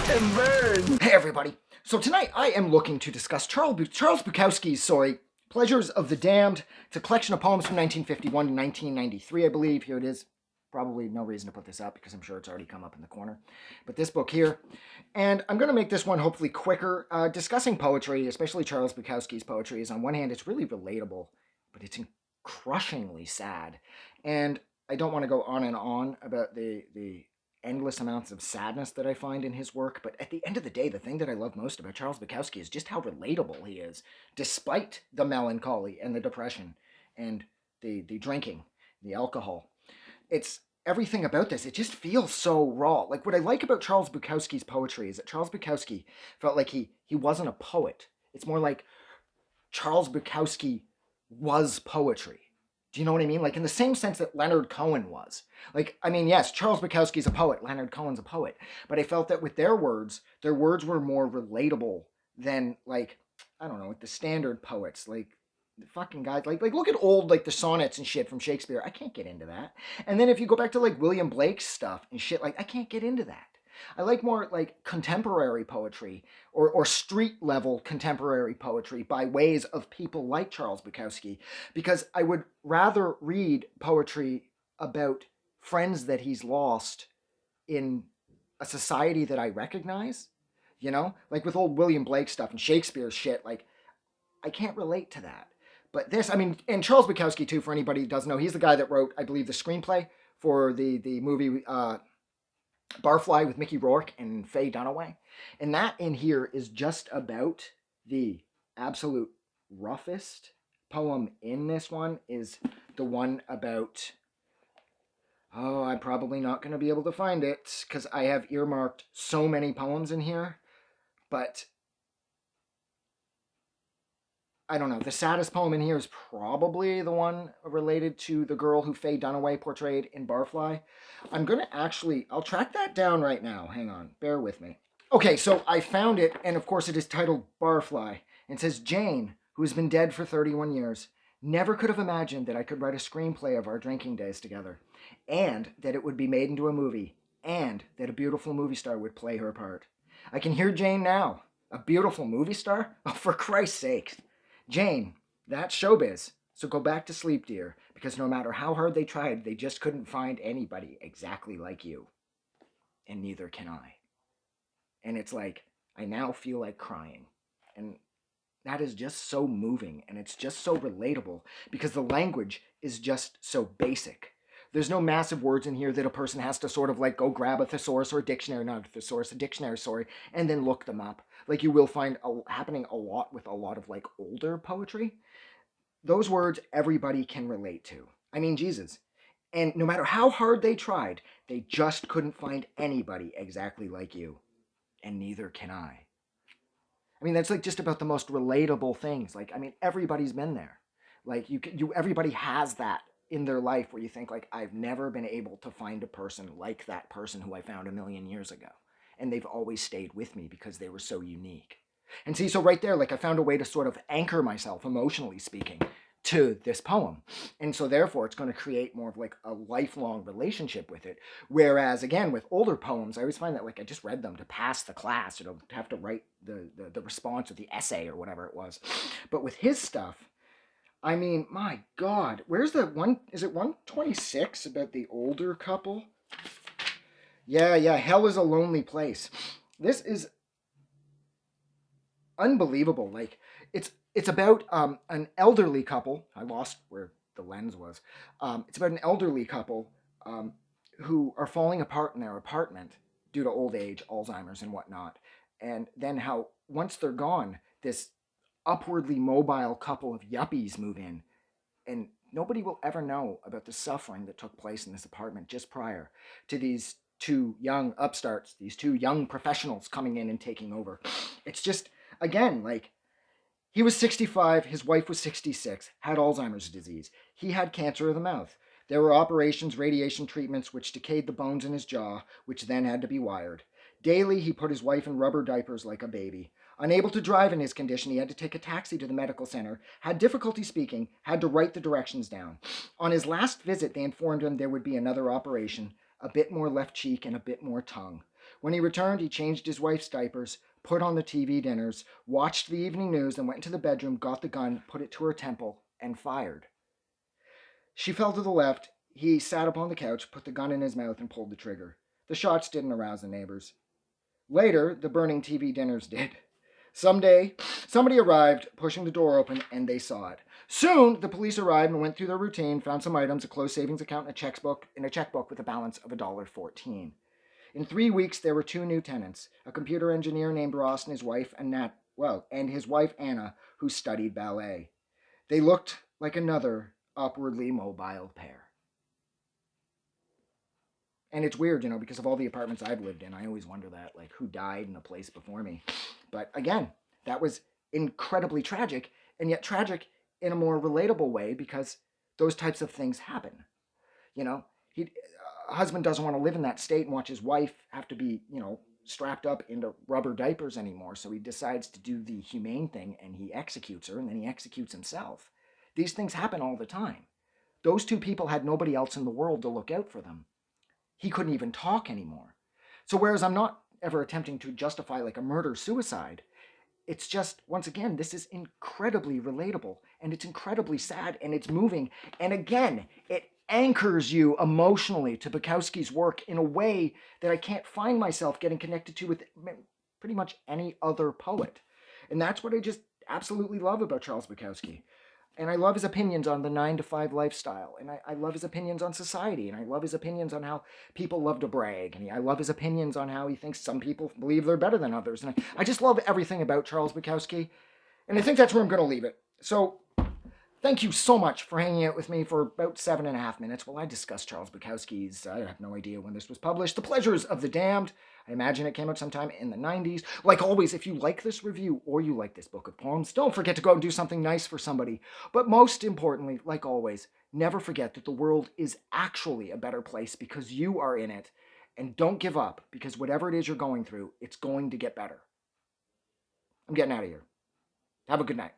And burn. Hey everybody! So tonight I am looking to discuss Charles Bukowski's Pleasures of the Damned. It's a collection of poems from 1951 to 1993, I believe. Here it is. Probably no reason to put this up because I'm sure it's already come up in the corner. But this book here. And I'm going to make this one hopefully quicker. Discussing poetry, especially Charles Bukowski's poetry, is on one hand, it's really relatable, but it's crushingly sad. And I don't want to go on and on about the endless amounts of sadness that I find in his work, but at the end of the day, the thing that I love most about Charles Bukowski is just how relatable he is, despite the melancholy and the depression and the drinking, the alcohol. It's everything about this. It just feels so raw. Like what I like about Charles Bukowski's poetry is that Charles Bukowski felt like he wasn't a poet. It's more like Charles Bukowski was poetry. Do you know what I mean? Like in the same sense that Leonard Cohen was. Like, I mean, yes, Charles Bukowski's a poet, Leonard Cohen's a poet, but I felt that with their words were more relatable than like, I don't know, like the standard poets, like the fucking guys, like look at old like the sonnets and shit from Shakespeare. I can't get into that. And then if you go back to like William Blake's stuff and shit, like I can't get into that. I like more like contemporary poetry or street level contemporary poetry by ways of people like Charles Bukowski, because I would rather read poetry about friends that he's lost in a society that I recognize, you know? Like with old William Blake stuff and Shakespeare's shit, like I can't relate to that. But this, I mean, and Charles Bukowski too, for anybody who doesn't know, he's the guy that wrote, I believe, the screenplay for the movie Barfly with Mickey Rourke and Faye Dunaway. And that in here is just about the absolute roughest poem in this one is the one about, oh, I'm probably not going to be able to find it because I have earmarked so many poems in here. But I don't know. The saddest poem in here is probably the one related to the girl who Faye Dunaway portrayed in Barfly. I'm going to actually, I'll track that down right now. Hang on. Bear with me. Okay, so I found it, and of course it is titled Barfly. And it says, Jane, who has been dead for 31 years, never could have imagined that I could write a screenplay of our drinking days together, and that it would be made into a movie, and that a beautiful movie star would play her part. I can hear Jane now. A beautiful movie star? Oh, for Christ's sake. Jane, that's showbiz. So go back to sleep, dear, because no matter how hard they tried, they just couldn't find anybody exactly like you. And neither can I. And it's like, I now feel like crying. And that is just so moving, and it's just so relatable because the language is just so basic. There's no massive words in here that a person has to sort of like go grab a thesaurus or a dictionary, not a thesaurus, a dictionary, sorry, and then look them up. Like you will find happening a lot with a lot of like older poetry. Those words everybody can relate to. I mean, Jesus. And no matter how hard they tried, they just couldn't find anybody exactly like you. And neither can I. I mean, that's like just about the most relatable things. Like, I mean, everybody's been there. Like, everybody has that in their life where you think, like, I've never been able to find a person like that person who I found a million years ago. And they've always stayed with me because they were so unique. And see, so right there, like, I found a way to sort of anchor myself, emotionally speaking, to this poem. And so therefore it's going to create more of like a lifelong relationship with it. Whereas again, with older poems, I always find that like I just read them to pass the class, to have to write the response or the essay or whatever it was. But with his stuff, I mean, my God, where's the one? Is it 126 about the older couple? Yeah, hell is a lonely place. This is unbelievable. Like it's about an elderly couple. I lost where the lens was. It's about an elderly couple who are falling apart in their apartment due to old age, Alzheimer's, and whatnot. And then how once they're gone, this upwardly mobile couple of yuppies move in, and nobody will ever know about the suffering that took place in this apartment just prior to these two young upstarts, these two young professionals coming in and taking over. It's just, again, like, he was 65, his wife was 66, had Alzheimer's disease. He had cancer of the mouth. There were operations, radiation treatments, which decayed the bones in his jaw, which then had to be wired. Daily, he put his wife in rubber diapers like a baby. Unable to drive in his condition, he had to take a taxi to the medical center, had difficulty speaking, had to write the directions down. On his last visit, they informed him there would be another operation, a bit more left cheek and a bit more tongue. When he returned, he changed his wife's diapers, put on the TV dinners, watched the evening news, then went into the bedroom, got the gun, put it to her temple, and fired. She fell to the left. He sat upon the couch, put the gun in his mouth, and pulled the trigger. The shots didn't arouse the neighbors. Later, the burning TV dinners did. Someday, somebody arrived, pushing the door open, and they saw it. Soon, the police arrived and went through their routine, found some items, a closed savings account, and a checkbook with a balance of $1.14. In 3 weeks, there were 2 new tenants: a computer engineer named Ross and his wife, and his wife Anna, who studied ballet. They looked like another upwardly mobile pair. And it's weird, because of all the apartments I've lived in, I always wonder that, like, who died in a place before me. But again, that was incredibly tragic, and yet tragic in a more relatable way because those types of things happen. A husband doesn't want to live in that state and watch his wife have to be, strapped up into rubber diapers anymore. So he decides to do the humane thing and he executes her, and then he executes himself. These things happen all the time. Those 2 people had nobody else in the world to look out for them. He couldn't even talk anymore. So whereas I'm not ever attempting to justify like a murder-suicide, it's just, once again, this is incredibly relatable, and it's incredibly sad, and it's moving. And again, it anchors you emotionally to Bukowski's work in a way that I can't find myself getting connected to with pretty much any other poet. And that's what I just absolutely love about Charles Bukowski. And I love his opinions on the 9-to-5 lifestyle. And I love his opinions on society. And I love his opinions on how people love to brag. And I love his opinions on how he thinks some people believe they're better than others. And I just love everything about Charles Bukowski. And I think that's where I'm going to leave it. So thank you so much for hanging out with me for about 7.5 minutes while I discuss Charles Bukowski's, I have no idea when this was published, The Pleasures of the Damned. I imagine it came out sometime in the 90s. Like always, if you like this review or you like this book of poems, don't forget to go and do something nice for somebody. But most importantly, like always, never forget that the world is actually a better place because you are in it. And don't give up, because whatever it is you're going through, it's going to get better. I'm getting out of here. Have a good night.